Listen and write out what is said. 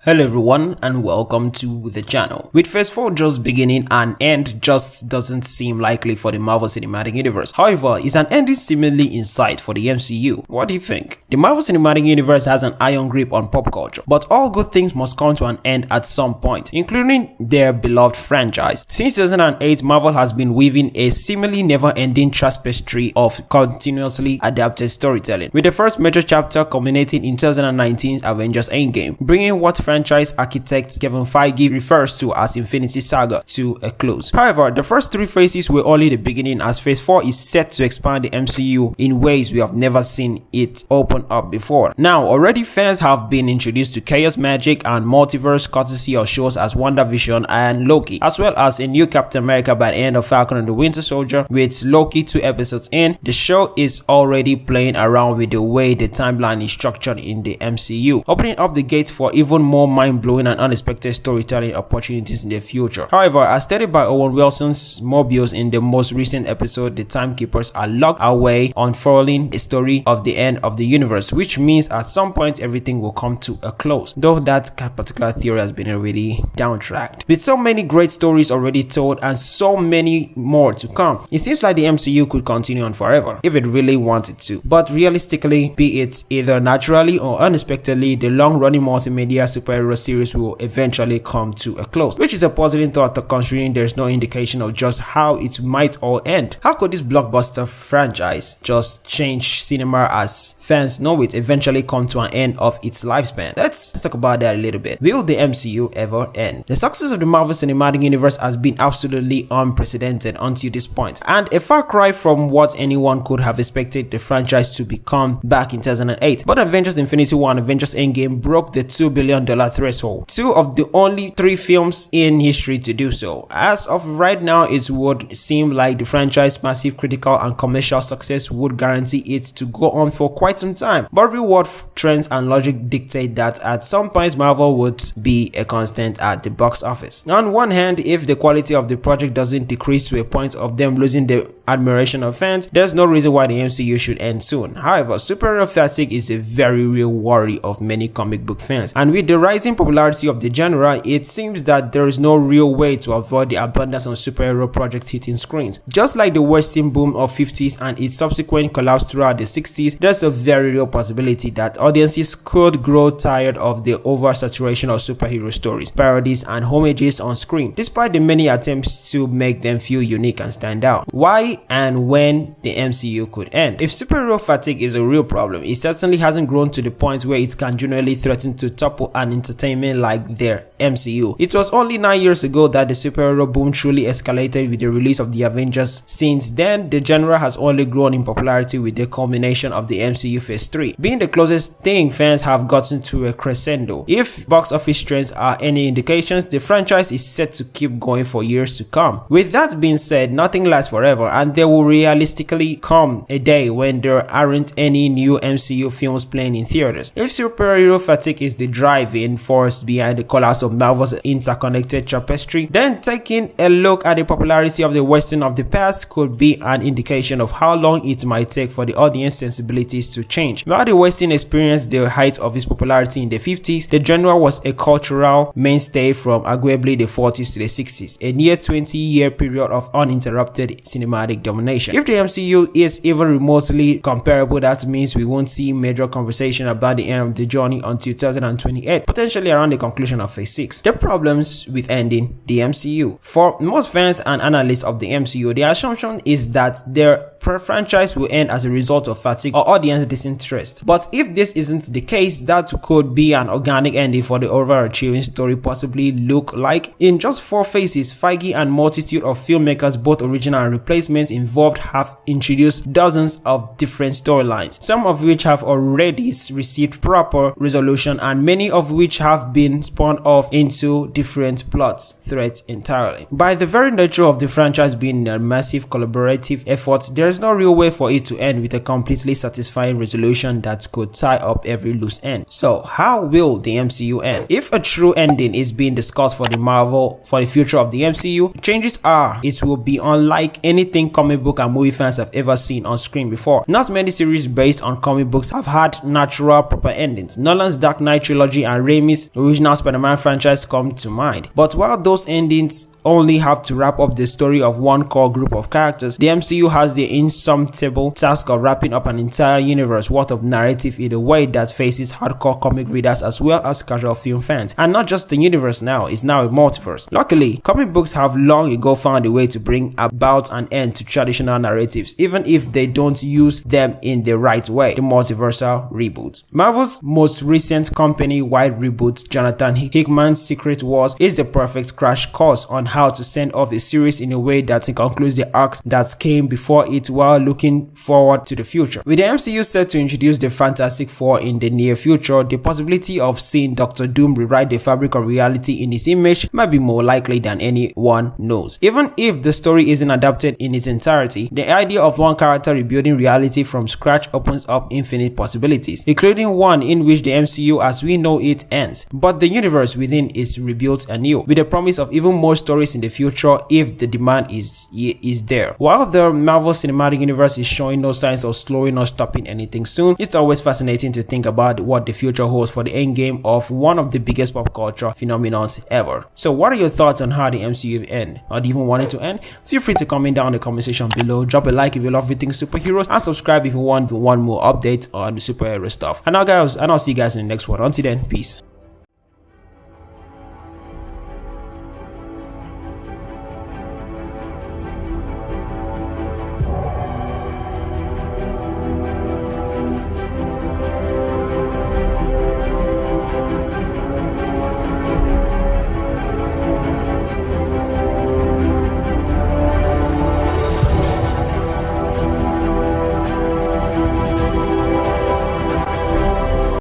Hello everyone and welcome to the channel. With Phase 4 just beginning, an end just doesn't seem likely for the Marvel Cinematic Universe. However, is an ending seemingly in sight for the MCU? What do you think? The Marvel Cinematic Universe has an iron grip on pop culture, but all good things must come to an end at some point, including their beloved franchise. Since 2008, Marvel has been weaving a seemingly never-ending tapestry of continuously adapted storytelling, with the first major chapter culminating in 2019's Avengers Endgame, bringing what franchise architect Kevin Feige refers to as Infinity Saga to a close. However, the first three phases were only the beginning, as Phase 4 is set to expand the MCU in ways we have never seen it open up before. Now, already fans have been introduced to chaos magic and multiverse courtesy of shows as WandaVision and Loki, as well as a new Captain America by the end of Falcon and the Winter Soldier. With Loki 2 episodes in, the show is already playing around with the way the timeline is structured in the MCU, opening up the gates for even more mind-blowing and unexpected storytelling opportunities in the future. However, as stated by Owen Wilson's Mobius in the most recent episode, the Timekeepers are locked away unfurling a story of the end of the universe, which means at some point everything will come to a close, though that particular theory has been already downtracked. With so many great stories already told and so many more to come, it seems like the MCU could continue on forever if it really wanted to. But realistically, be it either naturally or unexpectedly, the long-running multimedia superhero series will eventually come to a close, which is a puzzling thought considering there's no indication of just how it might all end. How could this blockbuster franchise just change cinema as fans know it eventually come to an end of its lifespan? Let's talk about that a little bit. Will the MCU ever end? The success of the Marvel Cinematic Universe has been absolutely unprecedented until this point, and a far cry from what anyone could have expected the franchise to become back in 2008. But Avengers Infinity War and Avengers Endgame broke the $2 billion threshold, two of the only three films in history to do so. As of right now, it would seem like the franchise's massive critical and commercial success would guarantee it to go on for quite some time, but real world trends and logic dictate that at some point Marvel would be a constant at the box office. On one hand, if the quality of the project doesn't decrease to a point of them losing the admiration of fans, there's no reason why the MCU should end soon. However, superhero fatigue is a very real worry of many comic book fans, and with the rising popularity of the genre, it seems that there is no real way to avoid the abundance of superhero projects hitting screens. Just like the Western boom of 50s and its subsequent collapse throughout the 60s, there's a very real possibility that audiences could grow tired of the oversaturation of superhero stories, parodies, and homages on screen, despite the many attempts to make them feel unique and stand out. Why and when the MCU could end? If superhero fatigue is a real problem, it certainly hasn't grown to the point where it can genuinely threaten to topple an entertainment like their MCU. It was only 9 years ago that the superhero boom truly escalated with the release of the Avengers. Since then, the genre has only grown in popularity, with the culmination of the MCU Phase 3 being the closest thing fans have gotten to a crescendo. If box office trends are any indications, the franchise is set to keep going for years to come. With that being said, nothing lasts forever, and there will realistically come a day when there aren't any new MCU films playing in theaters. If superhero fatigue is the driving force behind the collapse of Marvel's interconnected tapestry, then taking a look at the popularity of the Western of the past could be an indication of how long it might take for the audience sensibilities to change. While the Western experienced the height of its popularity in the 50s, the genre was a cultural mainstay from arguably the 40s to the 60s, a near 20-year period of uninterrupted cinematic domination. If the MCU is even remotely comparable, that means we won't see major conversation about the end of the journey until 2028, potentially around the conclusion of Phase 6. The problems with ending the MCU. For most fans and analysts of the MCU, the assumption is that their franchise will end as a result of fatigue or audience disinterest. But if this isn't the case, that could be an organic ending for the overachieving story possibly look like. In just 4 phases, Feige and multitude of filmmakers, both original and replacements involved, have introduced dozens of different storylines, some of which have already received proper resolution and many of which have been spun off into different plot threads entirely. By the very nature of the franchise being a massive collaborative effort, there's there's no real way for it to end with a completely satisfying resolution that could tie up every loose end. So how will the MCU end? If a true ending is being discussed for the future of the MCU, changes are it will be unlike anything comic book and movie fans have ever seen on screen before. Not many series based on comic books have had natural proper endings. Nolan's Dark Knight trilogy and Raimi's original Spider-Man franchise come to mind. But while those endings only have to wrap up the story of one core group of characters, the MCU has the insurmountable task of wrapping up an entire universe worth of narrative in a way that faces hardcore comic readers as well as casual film fans. And not just the universe now, it's now a multiverse. Luckily, comic books have long ago found a way to bring about an end to traditional narratives, even if they don't use them in the right way. The multiversal reboot. Marvel's most recent company-wide reboot, Jonathan Hickman's Secret Wars, is the perfect crash course on how to send off a series in a way that concludes the arc that came before it while looking forward to the future. With the MCU set to introduce the Fantastic Four in the near future, the possibility of seeing Dr. Doom rewrite the fabric of reality in his image might be more likely than anyone knows. Even if the story isn't adapted in its entirety, the idea of one character rebuilding reality from scratch opens up infinite possibilities, including one in which the MCU as we know it ends, but the universe within is rebuilt anew, with the promise of even more stories in the future if the demand is there. While the Marvel Cinematic Universe is showing no signs of slowing or stopping anything soon, it's always fascinating to think about what the future holds for the endgame of one of the biggest pop culture phenomenons ever. So what are your thoughts on how the MCU end? Or do you even want it to end? Feel free to comment down in the comment section below, drop a like if you love everything superheroes, and subscribe if you want more updates on the superhero stuff. And now guys, and I'll see you guys in the next one. Until then, peace.